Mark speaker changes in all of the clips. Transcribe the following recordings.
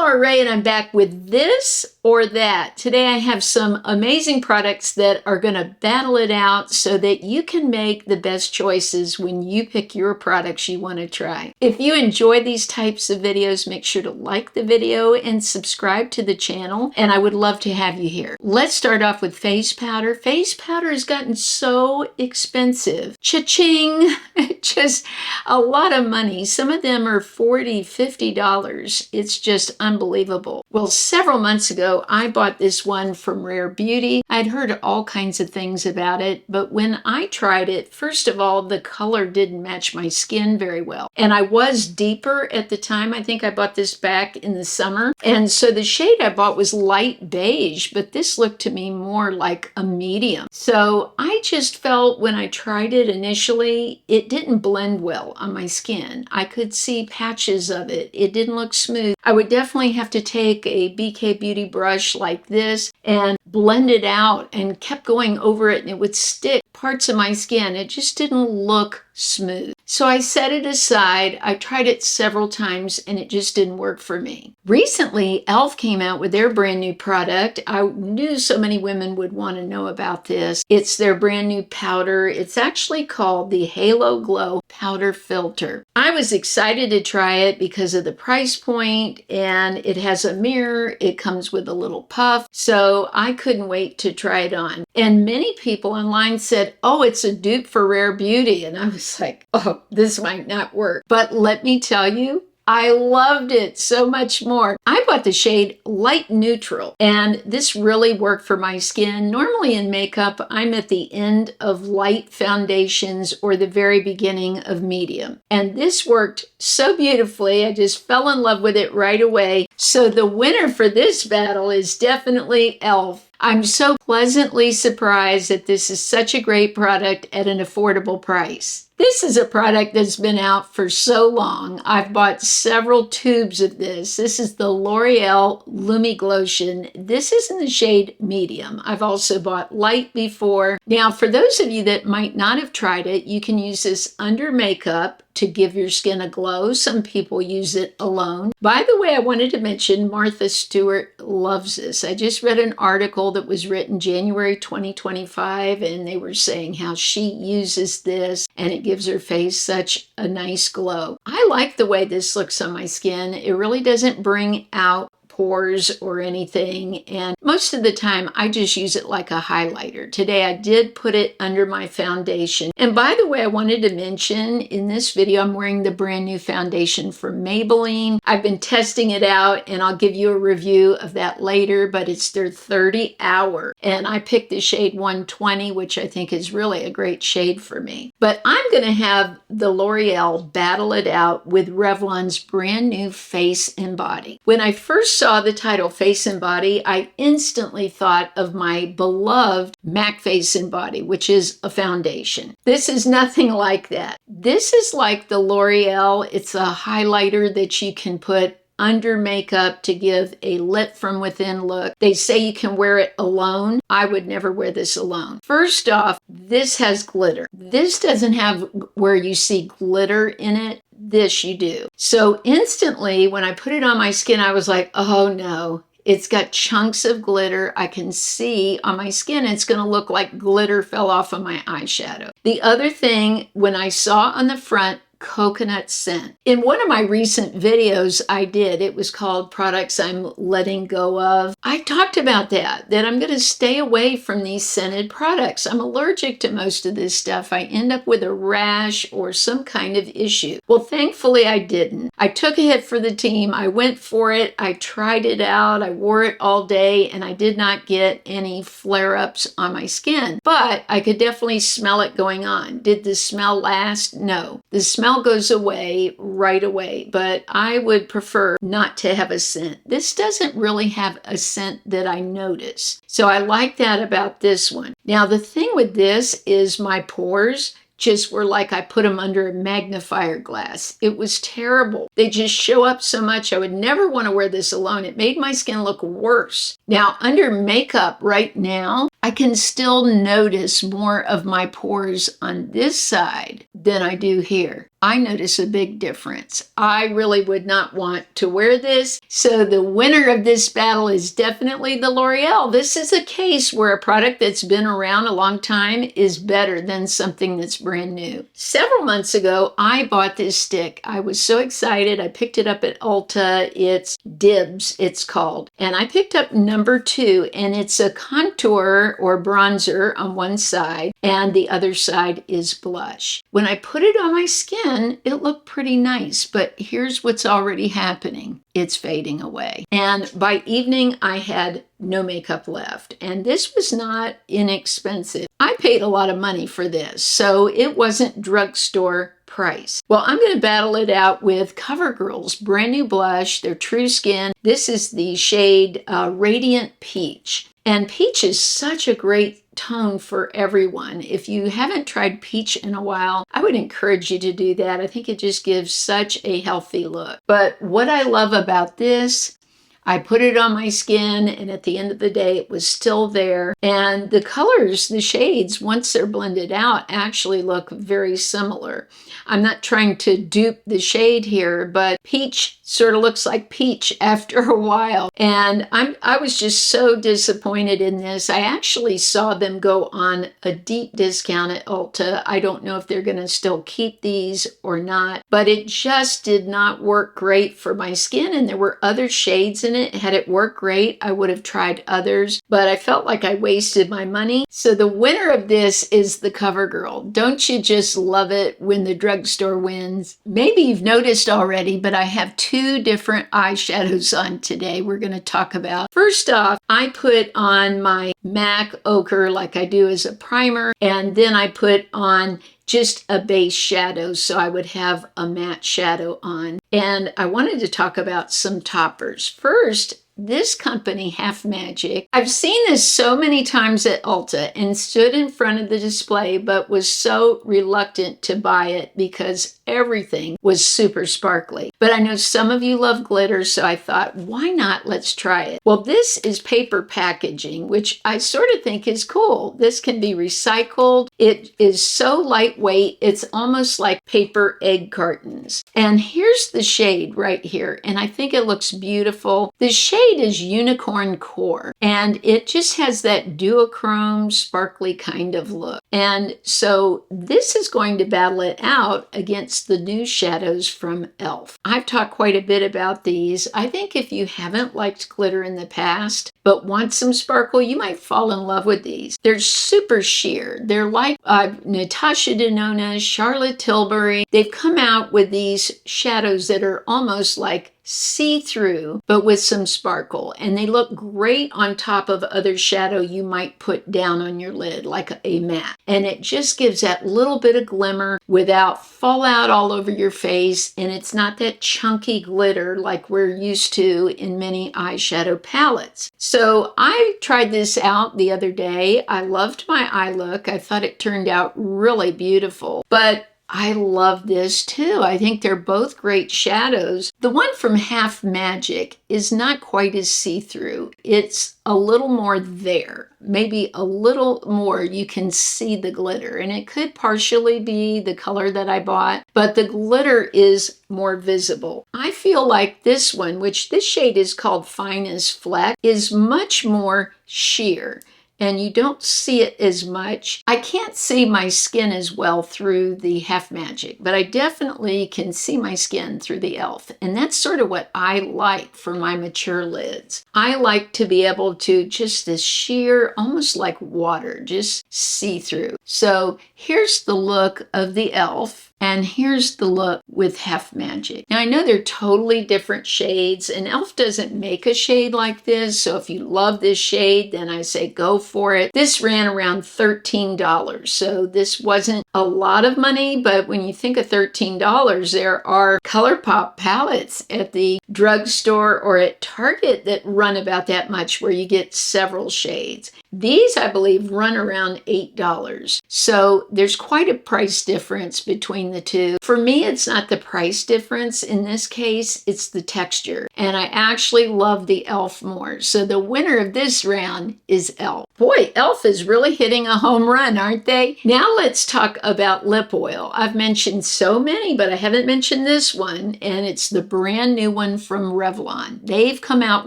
Speaker 1: Laura Ray, and I'm back with this or that. Today I have some amazing products that are going to battle it out so that you can make the best choices when you pick your products you want to try. If you enjoy these types of videos, make sure to like the video and subscribe to the channel, and I would love to have you here. Let's start off with face powder. Face powder has gotten so expensive. Cha-ching! Just a lot of money. Some of them are $40, $50. It's just unbelievable. Well, several months ago, I bought this one from Rare Beauty. I'd heard all kinds of things about it, but when I tried it, first of all, the color didn't match my skin very well. And I was deeper at the time. I think I bought this back in the summer. And so the shade I bought was light beige, but this looked to me more like a medium. So I just felt when I tried it initially, it didn't blend well on my skin. I could see patches of it. It didn't look smooth. I would definitely have to take a BK Beauty brush like this and blend it out, and kept going over it and it would stick parts of my skin. It just didn't look smooth. So I set it aside. I tried it several times and it just didn't work for me. Recently, e.l.f. came out with their brand new product. I knew so many women would want to know about this. It's their brand new powder. It's actually called the Halo Glow Powder Filter. I was excited to try it because of the price point, and it has a mirror. It comes with a little puff. So I couldn't wait to try it on. And many people online said, oh, it's a dupe for Rare Beauty. And I was like, oh, this might not work. But let me tell you, I loved it so much more. I bought the shade Light Neutral, and this really worked for my skin. Normally in makeup, I'm at the end of light foundations or the very beginning of medium. And this worked so beautifully. I just fell in love with it right away. So the winner for this battle is definitely e.l.f. I'm so pleasantly surprised that this is such a great product at an affordable price. This is a product that's been out for so long. I've bought several tubes of this. This is the L'Oreal Lumi-Glotion. This is in the shade medium. I've also bought light before. Now, for those of you that might not have tried it, you can use this under makeup to give your skin a glow. Some people use it alone. By the way, I wanted to mention Martha Stewart loves this. I just read an article that was written January 2025, and they were saying how she uses this and it gives her face such a nice glow. I like the way this looks on my skin. It really doesn't bring out pores or anything, and most of the time I just use it like a highlighter. Today I did put it under my foundation. And by the way, I wanted to mention in this video I'm wearing the brand new foundation from Maybelline. I've been testing it out and I'll give you a review of that later, but it's their 30 hour, and I picked the shade 120, which I think is really a great shade for me. But I'm going to have the L'Oreal battle it out with Revlon's brand new Face and Body. When I first saw the title Face and Body, I instantly thought of my beloved MAC Face and Body, which is a foundation. This is nothing like that. This is like the L'Oreal. It's a highlighter that you can put under makeup to give a lit from within look. They say you can wear it alone. I would never wear this alone. First off, this has glitter. This doesn't have where you see glitter in it. This you do. So instantly when I put it on my skin, I was like, oh no, it's got chunks of glitter. I can see on my skin it's going to look like glitter fell off of my eyeshadow. The other thing, when I saw on the front, coconut scent. In one of my recent videos I did, it was called Products I'm Letting Go Of. I talked about that I'm going to stay away from these scented products. I'm allergic to most of this stuff. I end up with a rash or some kind of issue. Well, thankfully I didn't. I took a hit for the team. I went for it. I tried it out. I wore it all day and I did not get any flare-ups on my skin, but I could definitely smell it going on. Did the smell last? No. The smell goes away right away, but I would prefer not to have a scent. This doesn't really have a scent that I notice. So I like that about this one. Now the thing with this is my pores just were like I put them under a magnifier glass. It was terrible. They just show up so much. I would never want to wear this alone. It made my skin look worse. Now under makeup right now, I can still notice more of my pores on this side than I do here. I notice a big difference. I really would not want to wear this. So the winner of this battle is definitely the L'Oreal. This is a case where a product that's been around a long time is better than something that's brand new. Several months ago, I bought this stick. I was so excited. I picked it up at Ulta. It's Dibs, it's called. And I picked up number 2, and it's a contour or bronzer on one side, and the other side is blush. When I put it on my skin, it looked pretty nice, but here's what's already happening. It's fading away. And by evening, I had no makeup left. And this was not inexpensive. I paid a lot of money for this, so it wasn't drugstore price. Well, I'm going to battle it out with CoverGirl's brand new blush, their True Skin. This is the shade Radiant Peach. And peach is such a great tone for everyone. If you haven't tried peach in a while, I would encourage you to do that. I think it just gives such a healthy look. But what I love about this, I put it on my skin, and at the end of the day, it was still there. And the colors, the shades, once they're blended out, actually look very similar. I'm not trying to dupe the shade here, but peach sort of looks like peach after a while. And I was just so disappointed in this. I actually saw them go on a deep discount at Ulta. I don't know if they're going to still keep these or not, but it just did not work great for my skin. And there were other shades in it. Had it worked great, I would have tried others, but I felt like I wasted my money. So the winner of this is the CoverGirl. Don't you just love it when the drugstore wins? Maybe you've noticed already, but I have 2 different eyeshadows on today we're going to talk about. First off, I put on my MAC Ochre like I do as a primer, and then I put on just a base shadow so I would have a matte shadow on. And I wanted to talk about some toppers. First, this company, Half Magic, I've seen this so many times at Ulta and stood in front of the display, but was so reluctant to buy it because everything was super sparkly. But I know some of you love glitter, so I thought, why not? Let's try it. Well, this is paper packaging, which I sort of think is cool. This can be recycled. It is so lightweight, it's almost like paper egg cartons. And here's the shade right here, and I think it looks beautiful. The shade is Unicorn Core, and it just has that duochrome, sparkly kind of look. And so this is going to battle it out against the new shadows from e.l.f. I've talked quite a bit about these. I think if you haven't liked glitter in the past, but want some sparkle, you might fall in love with these. They're super sheer. They're like Natasha Denona, Charlotte Tilbury. They've come out with these shadows that are almost like see-through, but with some sparkle. And they look great on top of other shadow you might put down on your lid, like a matte. And it just gives that little bit of glimmer without fallout all over your face. And it's not that chunky glitter like we're used to in many eyeshadow palettes. So I tried this out the other day. I loved my eye look. I thought it turned out really beautiful. But I love this too. I think they're both great shadows. The one from Half Magic is not quite as see-through. It's a little more there. Maybe a little more you can see the glitter. And it could partially be the color that I bought, but the glitter is more visible. I feel like this one, which this shade is called Finest Fleck, is much more sheer. And you don't see it as much. I can't see my skin as well through the Half Magic, but I definitely can see my skin through the e.l.f. And that's sort of what I like for my mature lids. I like to be able to just this sheer, almost like water, just see through. So here's the look of the e.l.f. And here's the look with Half Magic. Now I know they're totally different shades, and e.l.f. doesn't make a shade like this, so if you love this shade, then I say go for it. This ran around $13, so this wasn't a lot of money, but when you think of $13, there are ColourPop palettes at the drugstore or at Target that run about that much, where you get several shades. These, I believe, run around $8. So there's quite a price difference between the two. For me, it's not the price difference. In this case, it's the texture. And I actually love the e.l.f. more. So the winner of this round is e.l.f. Boy, e.l.f. is really hitting a home run, aren't they? Now let's talk about lip oil. I've mentioned so many, but I haven't mentioned this one, and it's the brand new one from Revlon. They've come out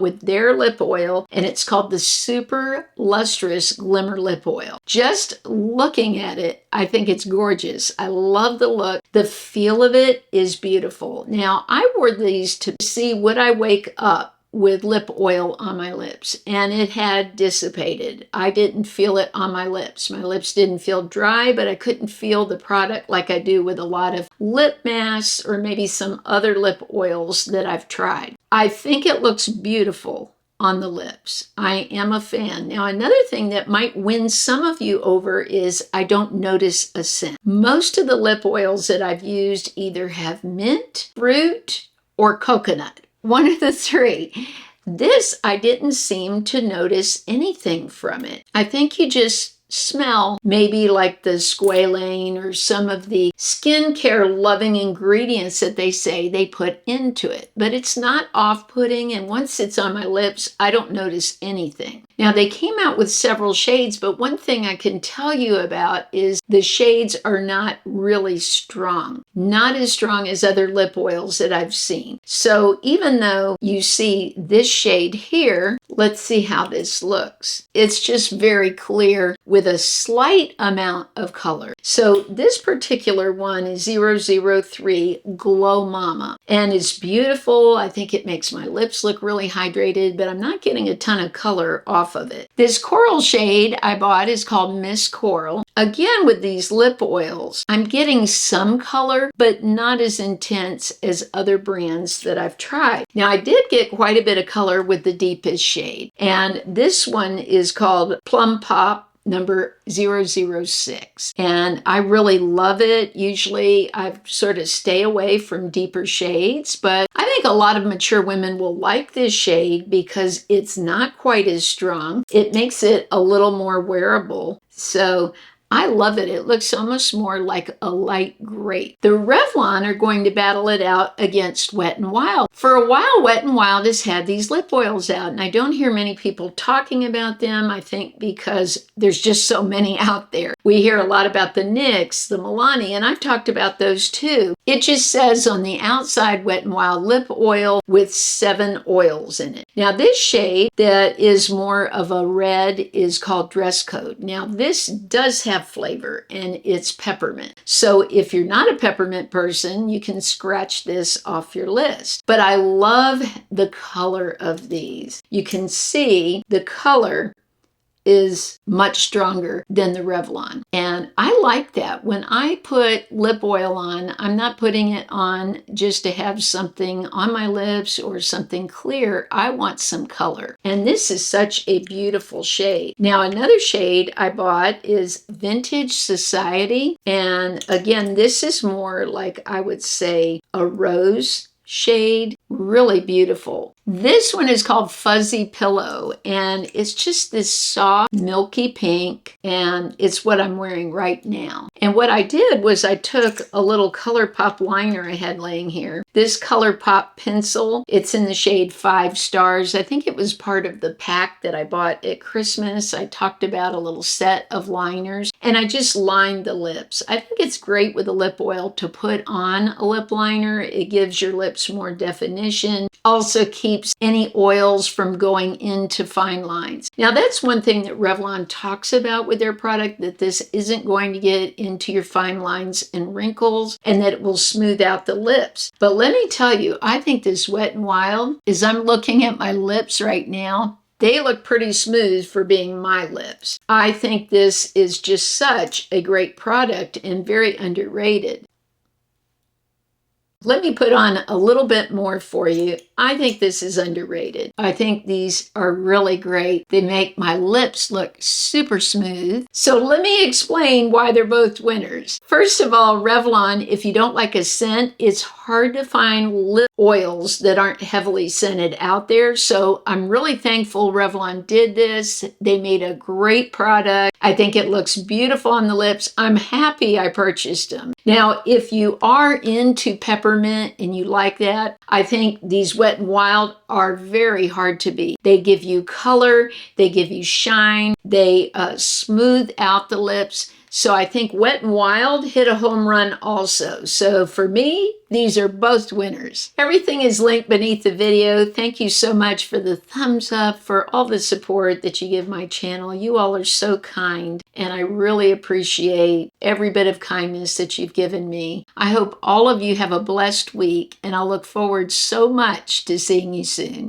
Speaker 1: with their lip oil, and it's called the Super Lustrous Glimmer Lip Oil. Just looking at it, I think it's gorgeous. I love the look. The feel of it is beautiful. Now, I wore these to see would I wake up with lip oil on my lips, and it had dissipated. I didn't feel it on my lips. My lips didn't feel dry, but I couldn't feel the product like I do with a lot of lip masks or maybe some other lip oils that I've tried. I think it looks beautiful on the lips. I am a fan. Now, another thing that might win some of you over is I don't notice a scent. Most of the lip oils that I've used either have mint, fruit, or coconut. One of the three. This, I didn't seem to notice anything from it. I think you just smell maybe like the squalane or some of the skincare loving ingredients that they say they put into it. But it's not off-putting, and once it's on my lips, I don't notice anything. Now, they came out with several shades, but one thing I can tell you about is the shades are not really strong. Not as strong as other lip oils that I've seen. So even though you see this shade here, let's see how this looks. It's just very clear with a slight amount of color. So this particular one is 003 Glow Mama, and it's beautiful. I think it makes my lips look really hydrated, but I'm not getting a ton of color off of it. This coral shade I bought is called Miss Coral. Again, with these lip oils, I'm getting some color, but not as intense as other brands that I've tried. Now, I did get quite a bit of color with the deepest shade, and this one is called Plum Pop number 006. And I really love it. Usually I sort of stay away from deeper shades, but I think a lot of mature women will like this shade because it's not quite as strong. It makes it a little more wearable. So I love it. It looks almost more like a light grape. The Revlon are going to battle it out against Wet n Wild. For a while, Wet n Wild has had these lip oils out, and I don't hear many people talking about them, I think because there's just so many out there. We hear a lot about the NYX, the Milani, and I've talked about those too. It just says on the outside, Wet n Wild lip oil with 7 oils in it. Now, this shade that is more of a red is called Dress Code. Now, this does have flavor, and it's peppermint. So if you're not a peppermint person, you can scratch this off your list. But I love the color of these. You can see the color is much stronger than the Revlon. And I like that. When I put lip oil on, I'm not putting it on just to have something on my lips or something clear. I want some color. And this is such a beautiful shade. Now, another shade I bought is Vintage Society. And again, this is more like, I would say, a rose shade. Really beautiful. This one is called Fuzzy Pillow, and it's just this soft, milky pink, and it's what I'm wearing right now. And what I did was I took a little ColourPop liner I had laying here. This ColourPop pencil, it's in the shade 5 Stars. I think it was part of the pack that I bought at Christmas. I talked about a little set of liners, and I just lined the lips. I think it's great with a lip oil to put on a lip liner. It gives your lips more definition. Also keeps any oils from going into fine lines. Now, that's one thing that Revlon talks about with their product, that this isn't going to get into your fine lines and wrinkles, and that it will smooth out the lips. But let me tell you, I think this Wet n Wild, as I'm looking at my lips right now, they look pretty smooth for being my lips. I think this is just such a great product and very underrated. Let me put on a little bit more for you. I think this is underrated. I think these are really great. They make my lips look super smooth. So let me explain why they're both winners. First of all, Revlon, if you don't like a scent, it's hard to find lip oils that aren't heavily scented out there. So I'm really thankful Revlon did this. They made a great product. I think it looks beautiful on the lips. I'm happy I purchased them. Now, if you are into peppermint and you like that, I think these Wet n Wild are very hard to beat. They give you color, they give you shine, they smooth out the lips. So I think Wet n Wild hit a home run also. So for me, these are both winners. Everything is linked beneath the video. Thank you so much for the thumbs up, for all the support that you give my channel. You all are so kind, and I really appreciate every bit of kindness that you've given me. I hope all of you have a blessed week, and I'll look forward so much to seeing you soon.